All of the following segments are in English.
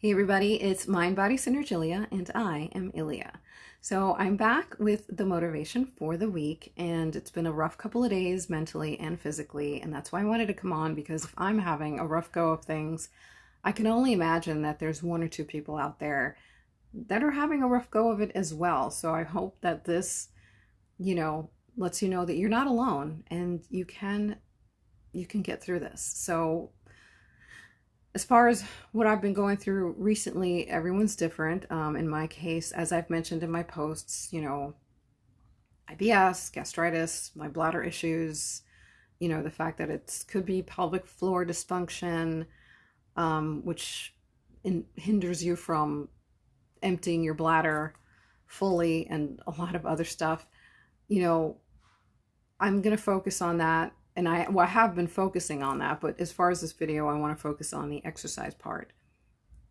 Hey everybody, it's Mind Body Synergilia and I am Ilya. So I'm back with the motivation for the week, and it's been a rough couple of days mentally and physically, and that's why I wanted to come on, because if I'm having a rough go of things, I can only imagine that there's one or two people out there that are having a rough go of it as well. So I hope that this, lets you know that you're not alone and you can get through this. So as far as what I've been going through recently, everyone's different. In my case, as I've mentioned in my posts, IBS, gastritis, my bladder issues, the fact that it could be pelvic floor dysfunction, which hinders you from emptying your bladder fully, and a lot of other stuff. You know, I'm going to focus on that. And I have been focusing on that, but as far as this video, I want to focus on the exercise part.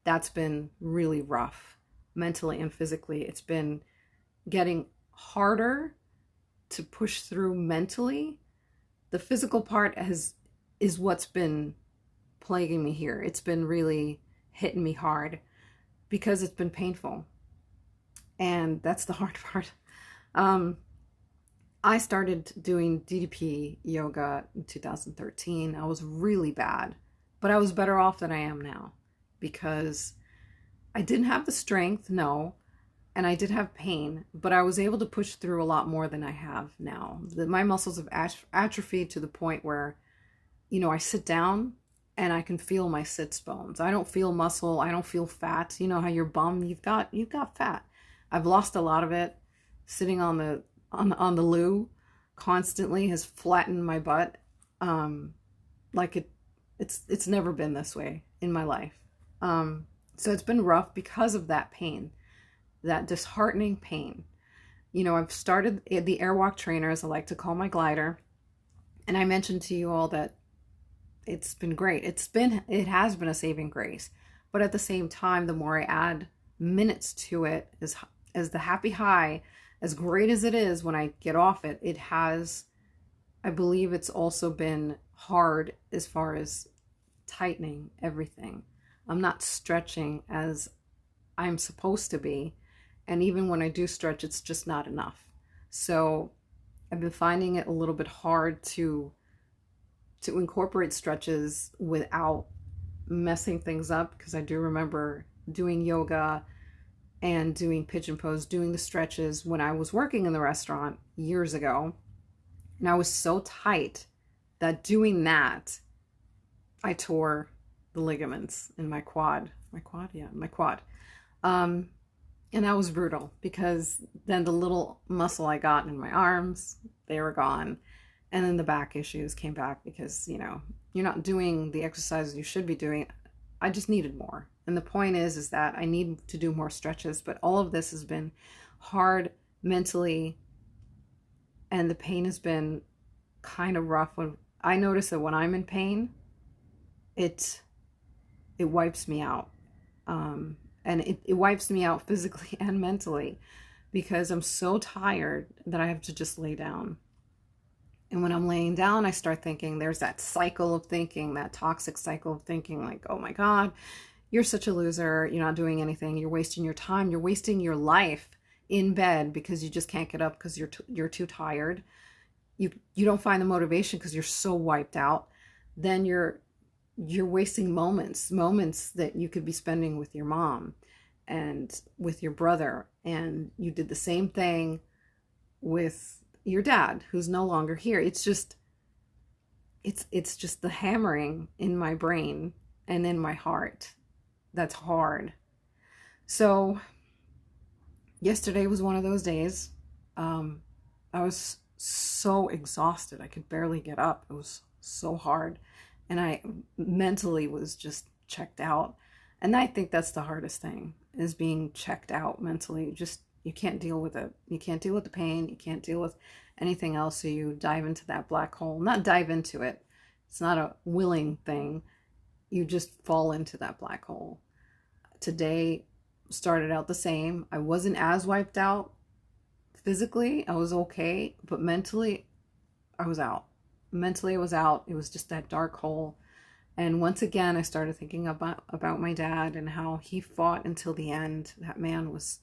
That's been really rough, mentally and physically. It's been getting harder to push through mentally. The physical part is what's been plaguing me here. It's been really hitting me hard because it's been painful. And that's the hard part. I started doing DDP yoga in 2013. I was really bad, but I was better off than I am now because I didn't have the strength, no, and I did have pain, but I was able to push through a lot more than I have now. My muscles have atrophied to the point where, I sit down and I can feel my sits bones. I don't feel muscle. I don't feel fat. You know how your bum, you've got fat. I've lost a lot of it. Sitting on the loo constantly has flattened my butt. It's never been this way in my life. So it's been rough because of that pain, that disheartening pain. I've started the airwalk trainer, as I like to call my glider, and I mentioned to you all that it's been great. It has been a saving grace, but at the same time, the more I add minutes to it, as the happy high, as great as it is when I get off it, I believe it's also been hard as far as tightening everything. I'm not stretching as I'm supposed to be. And even when I do stretch, it's just not enough. So I've been finding it a little bit hard to incorporate stretches without messing things up, because I do remember doing yoga and doing pigeon pose, doing the stretches when I was working in the restaurant years ago. And I was so tight that doing that, I tore the ligaments in my quad. My quad? Yeah, my quad. And that was brutal, because then the little muscle I got in my arms, they were gone. And then the back issues came back because, you're not doing the exercises you should be doing. I just needed more. And the point is that I need to do more stretches, but all of this has been hard mentally, and the pain has been kind of rough. When I notice that when I'm in pain, it wipes me out. And it wipes me out physically and mentally, because I'm so tired that I have to just lay down. And when I'm laying down, I start thinking, there's that cycle of thinking, that toxic cycle of thinking, like, oh my God, you're such a loser. You're not doing anything. You're wasting your time. You're wasting your life in bed because you just can't get up because you're too tired. You don't find the motivation because you're so wiped out. Then you're wasting moments that you could be spending with your mom and with your brother. And you did the same thing with your dad, who's no longer here. It's just the hammering in my brain and in my heart that's hard. So yesterday was one of those days. I was so exhausted. I could barely get up. It was so hard. And I mentally was just checked out. And I think that's the hardest thing, is being checked out mentally. Just, you can't deal with it. You can't deal with the pain. You can't deal with anything else. So you dive into that black hole. Not dive into it. It's not a willing thing. You just fall into that black hole. Today started out the same. I wasn't as wiped out physically. I was okay, but mentally I was out. Mentally I was out. It was just that dark hole. And once again, I started thinking about my dad and how he fought until the end. That man was,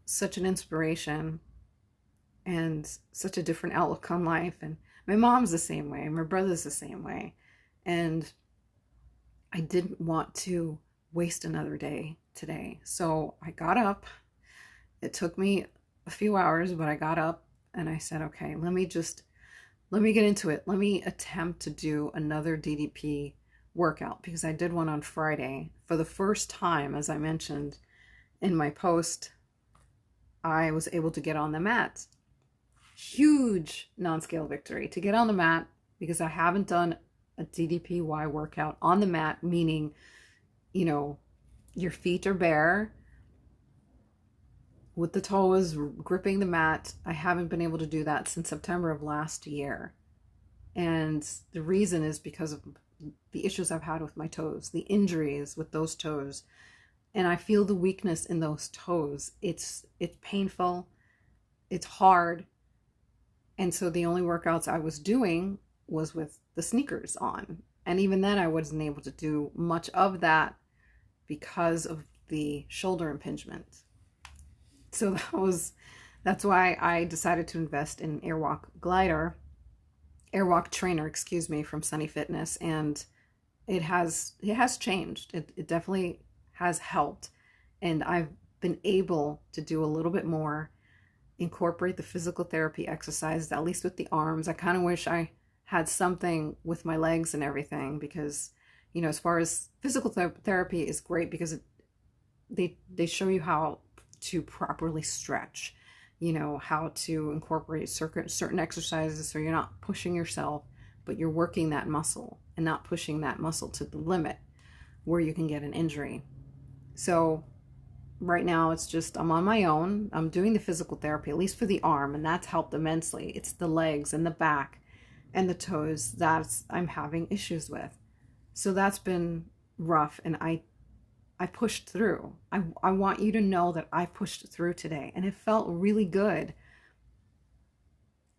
such an inspiration and such a different outlook on life. And my mom's the same way. My brother's the same way. And I didn't want to waste another day today. So I got up. It took me a few hours, but I got up and I said, okay, let me get into it. Let me attempt to do another DDP workout, because I did one on Friday. For the first time, as I mentioned in my post, I was able to get on the mat. Huge non-scale victory to get on the mat, because I haven't done a DDPY workout on the mat, meaning, your feet are bare with the toes gripping the mat. I haven't been able to do that since September of last year. And the reason is because of the issues I've had with my toes, the injuries with those toes. And I feel the weakness in those toes. It's painful. It's hard. And so the only workouts I was doing was with the sneakers on. And even then I wasn't able to do much of that because of the shoulder impingement. So that's why I decided to invest in Airwalk trainer, from Sunny Fitness. And it has changed. It definitely has helped. And I've been able to do a little bit more, incorporate the physical therapy exercises, at least with the arms. I kind of wish I had something with my legs and everything, because, as far as physical therapy is great, because they show you how to properly stretch, how to incorporate certain exercises so you're not pushing yourself, but you're working that muscle and not pushing that muscle to the limit where you can get an injury. So right now it's just, I'm on my own. I'm doing the physical therapy, at least for the arm, and that's helped immensely. It's the legs and the back and the toes that I'm having issues with. So that's been rough, and I pushed through. I want you to know that I pushed through today, and it felt really good.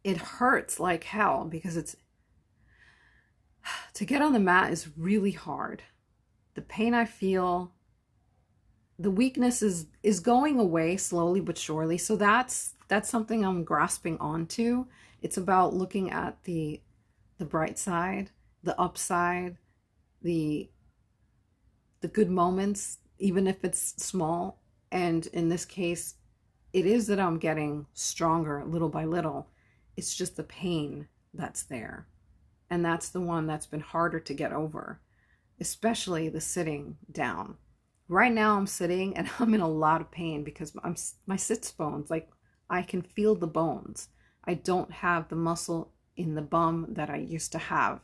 It hurts like hell, because to get on the mat is really hard. The pain I feel, the weakness is going away slowly but surely. So that's something I'm grasping onto. It's about looking at the bright side, the upside, the good moments, even if it's small. And in this case, it is that I'm getting stronger little by little. It's just the pain that's there. And that's the one that's been harder to get over, especially the sitting down. Right now I'm sitting and I'm in a lot of pain because my sits bones, like, I can feel the bones. I don't have the muscle in the bum that I used to have.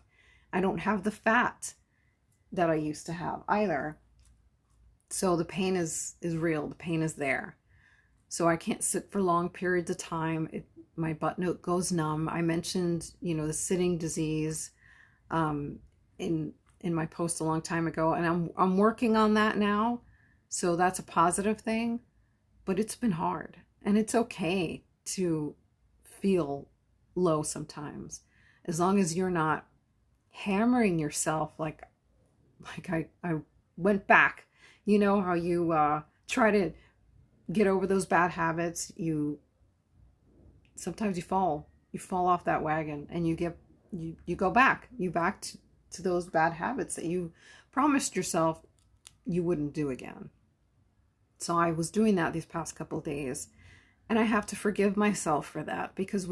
I don't have the fat that I used to have either. So the pain is real. The pain is there. So I can't sit for long periods of time. My butt goes numb. I mentioned, the sitting disease in my post a long time ago, and I'm working on that now. So that's a positive thing, but it's been hard, and it's okay to feel low sometimes, as long as you're not hammering yourself like I went back. You know how you try to get over those bad habits. Sometimes you fall off that wagon, and you go back. You back to those bad habits that you promised yourself you wouldn't do again. So I was doing that these past couple of days, and I have to forgive myself for that, because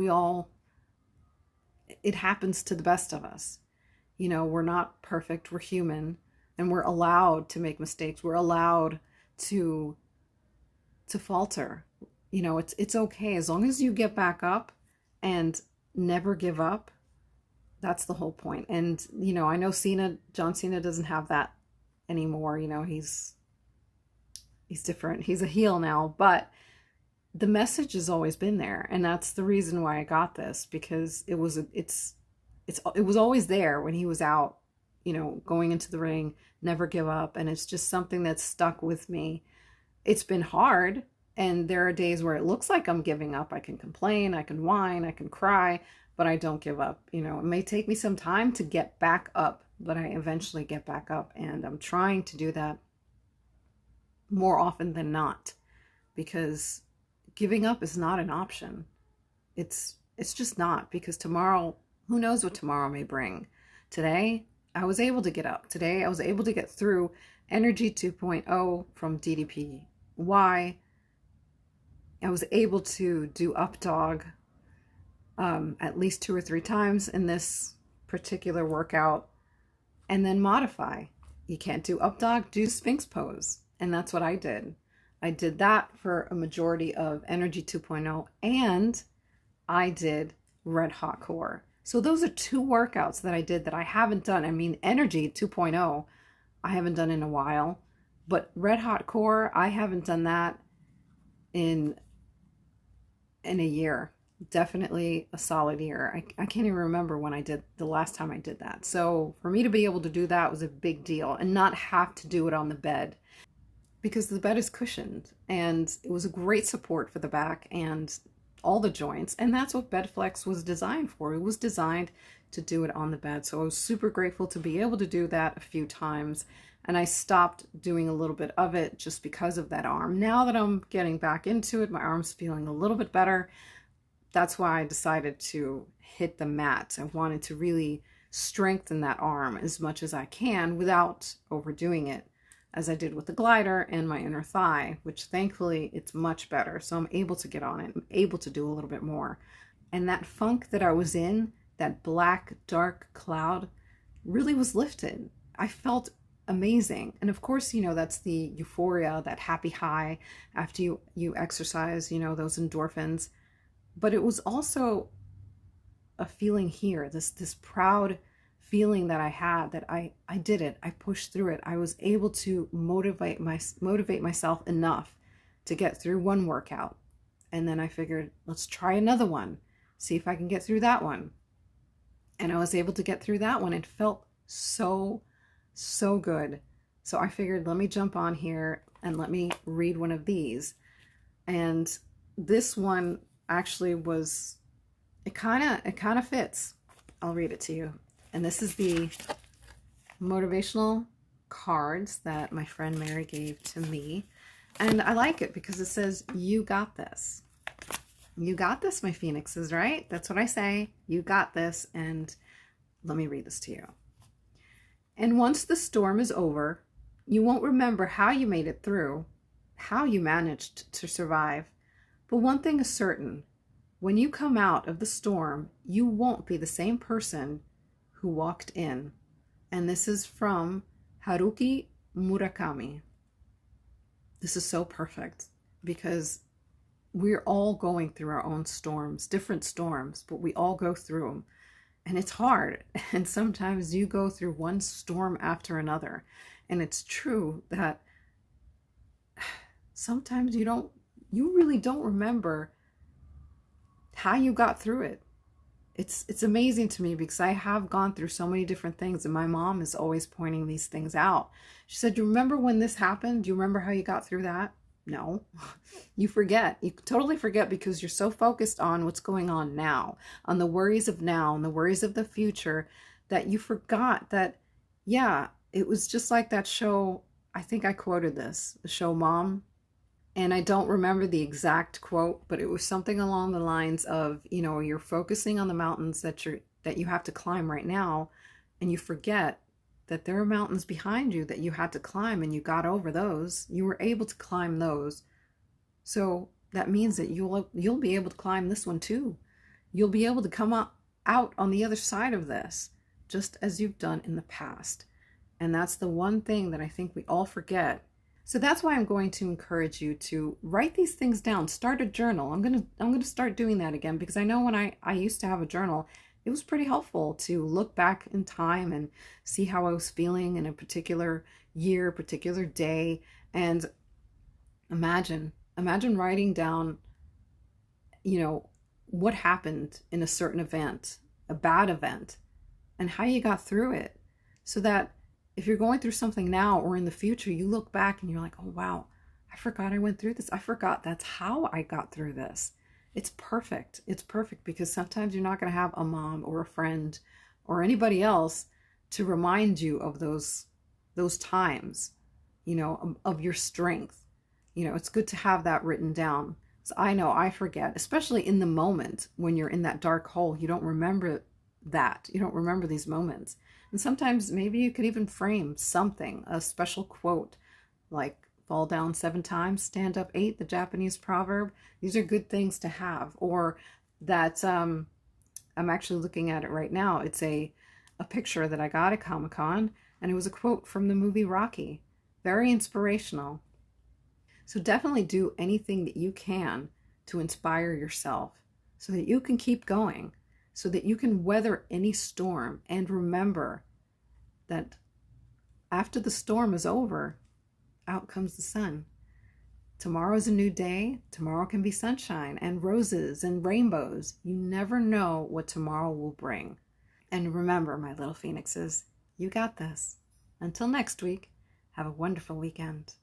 it happens to the best of us. We're not perfect. We're human, and we're allowed to make mistakes. We're allowed to falter. It's okay, as long as you get back up and never give up. That's the whole point. And I know John Cena doesn't have that anymore. He's different. He's a heel now, but the message has always been there, and that's the reason why I got this, because it was always there when he was out, going into the ring. Never give up. And it's just something that's stuck with me. It's been hard, and there are days where it looks like I'm giving up. I can complain, I can whine, I can cry, but I don't give up. You know, it may take me some time to get back up, but I eventually get back up, and I'm trying to do that more often than not, because giving up is not an option. It's just not, because tomorrow, who knows what tomorrow may bring. Today, I was able to get up. Today, I was able to get through Energy 2.0 from DDP. Why? I was able to do up dog at least 2 or 3 times in this particular workout, and then modify. You can't do up dog, do Sphinx pose. And that's what I did. I did that for a majority of Energy 2.0, and I did Red Hot Core. So those are 2 workouts that I did that I haven't done. I mean, Energy 2.0, I haven't done in a while, but Red Hot Core, I haven't done that in a year. Definitely a solid year. I can't even remember when I did the last time I did that. So for me to be able to do that was a big deal, and not have to do it on the bed, because the bed is cushioned, and it was a great support for the back and all the joints. And that's what BedFlex was designed for. It was designed to do it on the bed. So I was super grateful to be able to do that a few times. And I stopped doing a little bit of it just because of that arm. Now that I'm getting back into it, my arm's feeling a little bit better. That's why I decided to hit the mat. I wanted to really strengthen that arm as much as I can without overdoing it, as I did with the glider and my inner thigh, which thankfully it's much better. So I'm able to get on it. I'm able to do a little bit more. And that funk that I was in, that black, dark cloud, really was lifted. I felt amazing. And of course, you know, that's the euphoria, that happy high after you exercise, you know, those endorphins. But it was also a feeling here, this proud feeling that I had, that I did it. I pushed through it. I was able to motivate myself enough to get through one workout. And then I figured, let's try another one, see if I can get through that one. And I was able to get through that one. It felt so good. So I figured, let me jump on here and let me read one of these. And this one actually was, it kind of fits. I'll read it to you. And this is the motivational cards that my friend Mary gave to me. And I like it because it says, you got this. You got this, my phoenixes, right? That's what I say. You got this. And let me read this to you. And once the storm is over, you won't remember how you made it through, how you managed to survive. But one thing is certain, when you come out of the storm, you won't be the same person who walked in. And this is from Haruki Murakami. This is so perfect, because we're all going through our own storms, different storms, but we all go through them. And it's hard. And sometimes you go through one storm after another. And it's true that sometimes you really don't remember how you got through it. It's amazing to me, because I have gone through so many different things, and my mom is always pointing these things out. She said, do you remember when this happened? Do you remember how you got through that? No. You forget. You totally forget, because you're so focused on what's going on now, on the worries of now and the worries of the future, that you forgot that, yeah, it was just like that show. I think I quoted this, the show Mom. And I don't remember the exact quote, but it was something along the lines of, you know, you're focusing on the mountains that you have to climb right now, and you forget that there are mountains behind you that you had to climb, and you got over those. You were able to climb those. So that means that you'll be able to climb this one too. You'll be able to come out on the other side of this, just as you've done in the past. And that's the one thing that I think we all forget. So that's why I'm going to encourage you to write these things down. Start a journal. I'm going to start doing that again, because I know when I used to have a journal, it was pretty helpful to look back in time and see how I was feeling in a particular year, particular day. And imagine writing down, you know, what happened in a certain event, a bad event, and how you got through it, so that if you're going through something now or in the future, you look back and you're like, oh, wow, I forgot I went through this. I forgot that's how I got through this. It's perfect. It's perfect because sometimes you're not going to have a mom or a friend or anybody else to remind you of those times, of your strength. It's good to have that written down. So I know I forget, especially in the moment when you're in that dark hole, you don't remember that. You don't remember these moments. And sometimes maybe you could even frame something, a special quote like fall down 7 times, stand up 8, the Japanese proverb. These are good things to have. Or that I'm actually looking at it right now. It's a picture that I got at Comic-Con, and it was a quote from the movie Rocky. Very inspirational. So definitely do anything that you can to inspire yourself so that you can keep going, so that you can weather any storm. And remember that after the storm is over, out comes the sun. Tomorrow is a new day. Tomorrow can be sunshine and roses and rainbows. You never know what tomorrow will bring. And remember, my little phoenixes, you got this. Until next week, have a wonderful weekend.